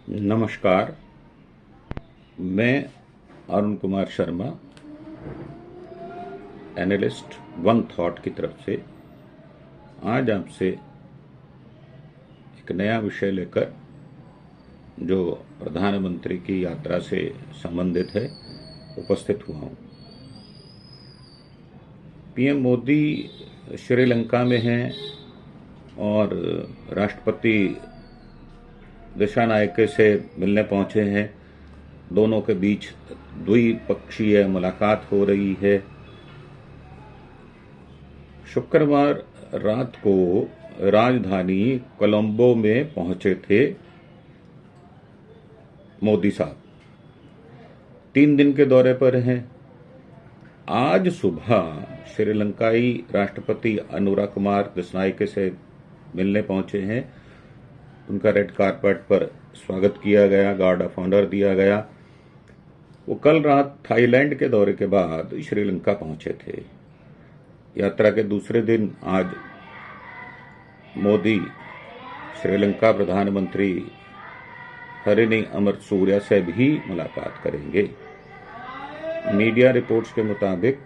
नमस्कार। मैं Arun Kumar Sharma, analyst one thought की तरफ से आज आपसे एक नया विषय लेकर जो प्रधानमंत्री की यात्रा से संबंधित है उपस्थित हुआ हूँ। पीएम मोदी श्रीलंका में हैं और राष्ट्रपति दिशानायके से मिलने पहुंचे हैं। दोनों के बीच द्विपक्षीय मुलाकात हो रही है। शुक्रवार रात को राजधानी कोलंबो में पहुंचे थे मोदी साहब। 3 दिन के दौरे पर हैं। आज सुबह श्रीलंकाई राष्ट्रपति अनुरा कुमार दिशानायके से मिलने पहुंचे हैं। उनका रेड कारपेट पर स्वागत किया गया, गार्ड ऑफ ऑनर दिया गया। वो कल रात थाईलैंड के दौरे के बाद श्रीलंका पहुंचे थे। यात्रा के दूसरे दिन आज मोदी श्रीलंका प्रधानमंत्री हरिनी अमरसूरिया से भी मुलाकात करेंगे। मीडिया रिपोर्ट्स के मुताबिक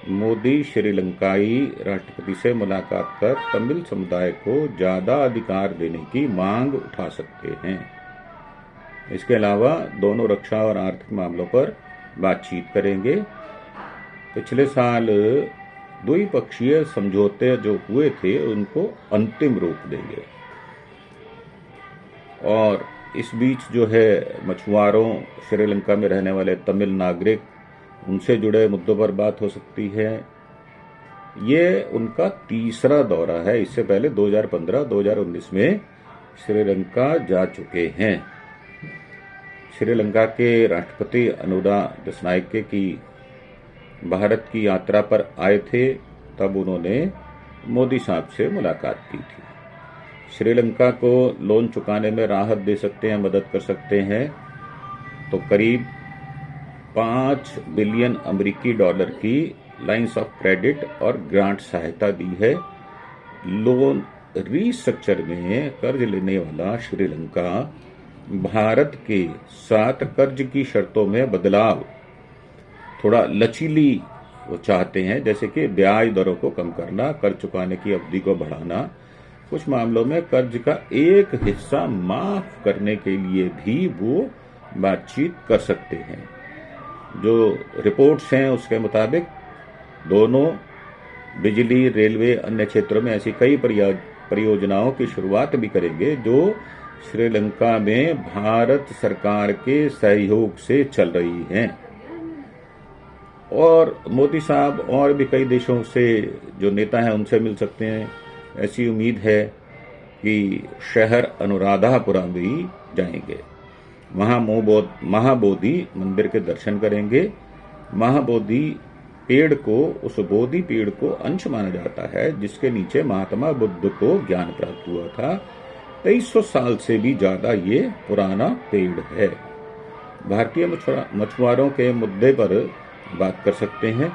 मोदी श्रीलंकाई राष्ट्रपति से मुलाकात कर तमिल समुदाय को ज्यादा अधिकार देने की मांग उठा सकते हैं। इसके अलावा दोनों रक्षा और आर्थिक मामलों पर बातचीत करेंगे। पिछले साल द्विपक्षीय समझौते जो हुए थे उनको अंतिम रूप देंगे। और इस बीच जो है मछुआरों, श्रीलंका में रहने वाले तमिल नागरिक, उनसे जुड़े मुद्दों पर बात हो सकती है। ये उनका तीसरा दौरा है। इससे पहले 2015-2019 में श्रीलंका जा चुके हैं। श्रीलंका के राष्ट्रपति अनुरा दिशानायके की भारत की यात्रा पर आए थे, तब उन्होंने मोदी साहब से मुलाकात की थी। श्रीलंका को लोन चुकाने में राहत दे सकते हैं, मदद कर सकते हैं। तो करीब 5 बिलियन अमेरिकी डॉलर की लाइंस ऑफ क्रेडिट और ग्रांट सहायता दी है। लोन रीस्ट्रक्चर में कर्ज लेने वाला श्रीलंका भारत के साथ कर्ज की शर्तों में बदलाव, थोड़ा लचीली वो चाहते हैं, जैसे कि ब्याज दरों को कम करना, कर्ज चुकाने की अवधि को बढ़ाना, कुछ मामलों में कर्ज का एक हिस्सा माफ करने के लिए भी वो बातचीत कर सकते हैं। जो रिपोर्ट्स हैं उसके मुताबिक दोनों बिजली, रेलवे, अन्य क्षेत्रों में ऐसी कई परियोजनाओं की शुरुआत भी करेंगे जो श्रीलंका में भारत सरकार के सहयोग से चल रही हैं। और मोदी साहब और भी कई देशों से जो नेता हैं उनसे मिल सकते हैं। ऐसी उम्मीद है कि शहर अनुराधापुरम भी जाएंगे। वहां महाबोधि मंदिर के दर्शन करेंगे। महाबोधि पेड़ को, उस बोधि पेड़ को अंश माना जाता है जिसके नीचे महात्मा बुद्ध को ज्ञान प्राप्त हुआ था। 2300 साल से भी ज्यादा ये पुराना पेड़ है। भारतीय मछुआरों के मुद्दे पर बात कर सकते हैं।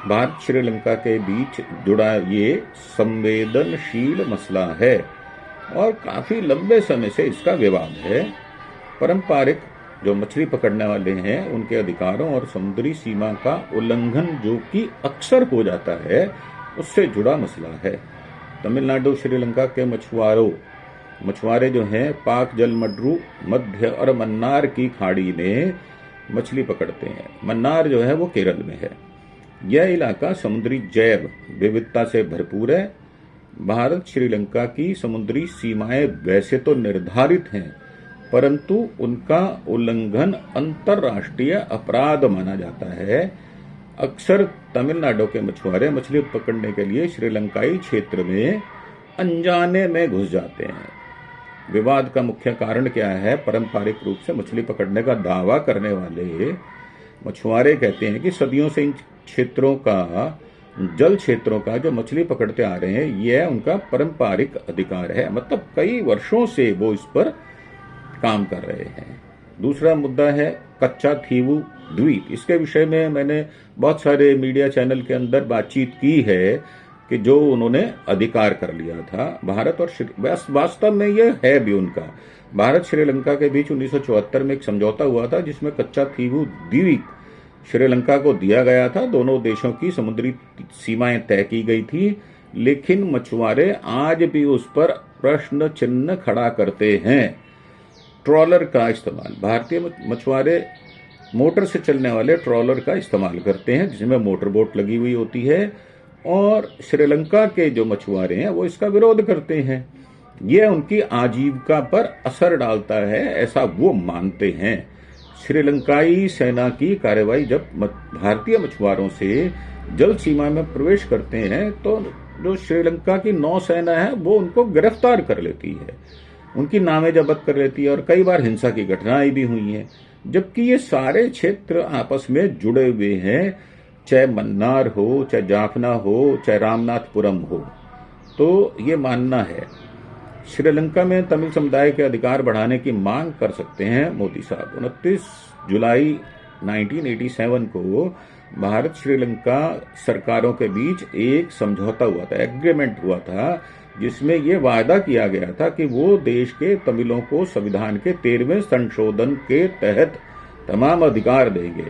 भारत श्रीलंका के बीच जुड़ा ये संवेदनशील मसला है और काफी लंबे समय से इसका विवाद है। पारंपरिक जो मछली पकड़ने वाले हैं उनके अधिकारों और समुद्री सीमा का उल्लंघन जो कि अक्सर हो जाता है, उससे जुड़ा मसला है। तमिलनाडु श्रीलंका के मछुआरे जो हैं पाक जलमड्रू, मध्य और मन्नार की खाड़ी में मछली पकड़ते हैं। मन्नार जो है वो केरल में है। यह इलाका समुद्री जैव विविधता से भरपूर है। भारत श्रीलंका की समुद्री सीमाएं वैसे तो निर्धारित हैं, परंतु उनका उल्लंघन अंतर्राष्ट्रीय अपराध माना जाता है। अक्सर तमिलनाडु के मछुआरे मछली पकड़ने के लिए श्रीलंकाई क्षेत्र में अनजाने में घुस जाते हैं। विवाद का मुख्य कारण क्या है? पारंपरिक रूप से मछली पकड़ने का दावा करने वाले मछुआरे कहते हैं कि सदियों से इन क्षेत्रों का, जल क्षेत्रों का जो मछली पकड़ते आ रहे हैं, यह उनका पारंपरिक अधिकार है। मतलब कई वर्षों से वो इस पर काम कर रहे हैं। दूसरा मुद्दा है कच्चा थीवू द्वीप। इसके विषय में मैंने बहुत सारे मीडिया चैनल के अंदर बातचीत की है कि जो उन्होंने अधिकार कर लिया था भारत और वास्तव में ये है भी उनका। भारत श्रीलंका के बीच 1974 में एक समझौता हुआ था जिसमें कच्चा थीवू द्वीप श्रीलंका को दिया गया था। दोनों देशों की समुद्री सीमाएं तय की गई थी, लेकिन मछुआरे आज भी उस पर प्रश्न चिन्ह खड़ा करते हैं। ट्रॉलर का इस्तेमाल, भारतीय मछुआरे मोटर से चलने वाले ट्रॉलर का इस्तेमाल करते हैं जिसमें मोटर बोट लगी हुई होती है, और श्रीलंका के जो मछुआरे हैं वो इसका विरोध करते हैं। यह उनकी आजीविका पर असर डालता है, ऐसा वो मानते हैं। श्रीलंकाई सेना की कार्रवाई जब भारतीय मछुआरों से जल सीमा में प्रवेश करते हैं तो जो श्रीलंका की नौसेना है वो उनको गिरफ्तार कर लेती है, उनकी नावें जब्त कर लेती है, और कई बार हिंसा की घटनाएं भी हुई हैं। जबकि ये सारे क्षेत्र आपस में जुड़े हुए हैं, चाहे मन्नार हो, चाहे जाफना हो, चाहे रामनाथपुरम हो। तो ये मानना है श्रीलंका में तमिल समुदाय के अधिकार बढ़ाने की मांग कर सकते हैं मोदी साहब। 29 जुलाई 1987 को भारत श्रीलंका सरकारों के बीच एक समझौता हुआ था, एग्रीमेंट हुआ था, जिसमें यह वायदा किया गया था कि वो देश के तमिलों को संविधान के 13वें संशोधन के तहत तमाम अधिकार देंगे।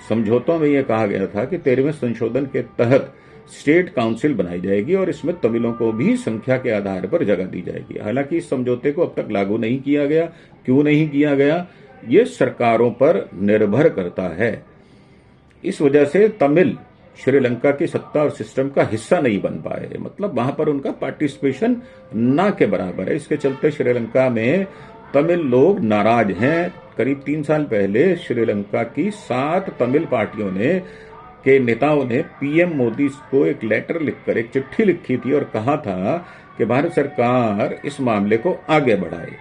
समझौतों में यह कहा गया था कि 13वें संशोधन के तहत स्टेट काउंसिल बनाई जाएगी और इसमें तमिलों को भी संख्या के आधार पर जगह दी जाएगी। हालांकि इस समझौते को अब तक लागू नहीं किया गया। क्यों नहीं किया गया, ये सरकारों पर निर्भर करता है। इस वजह से तमिल श्रीलंका की सत्ता और सिस्टम का हिस्सा नहीं बन पाए, मतलब वहां पर उनका पार्टिसिपेशन ना के बराबर है। इसके चलते श्रीलंका में तमिल लोग नाराज हैं। करीब 3 साल पहले श्रीलंका की 7 तमिल पार्टियों के नेताओं ने पीएम मोदी को एक लेटर लिखकर, एक चिट्ठी लिखी थी और कहा था कि भारत सरकार इस मामले को आगे बढ़ाए।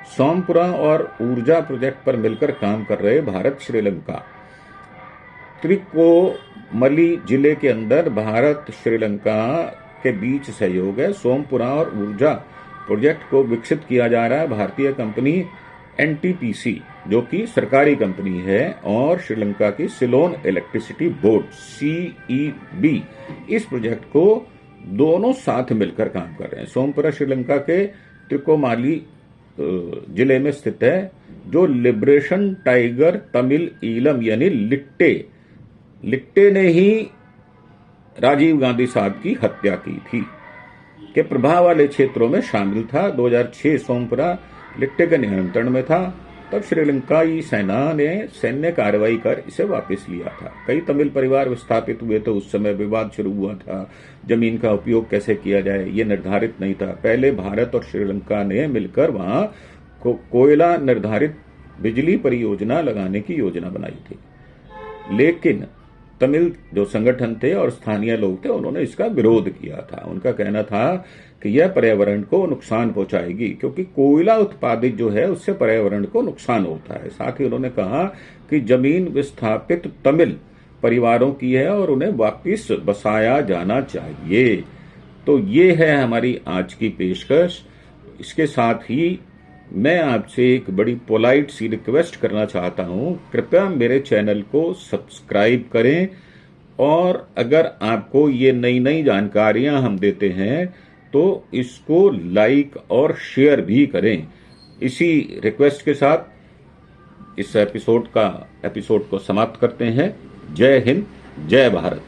सोमपुरा और ऊर्जा प्रोजेक्ट पर मिलकर काम कर रहे भारत श्रीलंका, त्रिकोमली जिले के अंदर भारत श्रीलंका के बीच सहयोग है। सोमपुरा और ऊर्जा प्रोजेक्ट को विकसित किया जा रहा है। भारतीय कंपनी एनटीपीसी, जो कि सरकारी कंपनी है, और श्रीलंका की सिलोन इलेक्ट्रिसिटी बोर्ड सीईबी, इस प्रोजेक्ट को दोनों साथ मिलकर काम कर रहे हैं। सोमपुरा श्रीलंका के त्रिकोमाली जिले में स्थित है, जो लिबरेशन टाइगर तमिल ईलम यानी लिट्टे ने ही राजीव गांधी साहब की हत्या की थी के प्रभाव वाले क्षेत्रों में शामिल था। 2006 सोमपुरा लिट्टे के नियंत्रण में था। तब श्रीलंकाई सेना ने सैन्य कार्रवाई कर इसे वापस लिया था। कई तमिल परिवार विस्थापित हुए तो उस समय विवाद शुरू हुआ था। जमीन का उपयोग कैसे किया जाए ये निर्धारित नहीं था। पहले भारत और श्रीलंका ने मिलकर वहां कोयला निर्धारित बिजली परियोजना लगाने की योजना बनाई थी, लेकिन तमिल जो संगठन थे और स्थानीय लोग थे उन्होंने इसका विरोध किया था। उनका कहना था कि यह पर्यावरण को नुकसान पहुंचाएगी, क्योंकि कोयला उत्पादित जो है उससे पर्यावरण को नुकसान होता है। साथ ही उन्होंने कहा कि जमीन विस्थापित तमिल परिवारों की है और उन्हें वापस बसाया जाना चाहिए। तो ये है हमारी आज की पेशकश। इसके साथ ही मैं आपसे एक बड़ी पोलाइट सी रिक्वेस्ट करना चाहता हूं, कृपया मेरे चैनल को सब्सक्राइब करें, और अगर आपको ये नई नई जानकारियां हम देते हैं तो इसको लाइक और शेयर भी करें। इसी रिक्वेस्ट के साथ इस एपिसोड को समाप्त करते हैं। जय हिंद, जय भारत।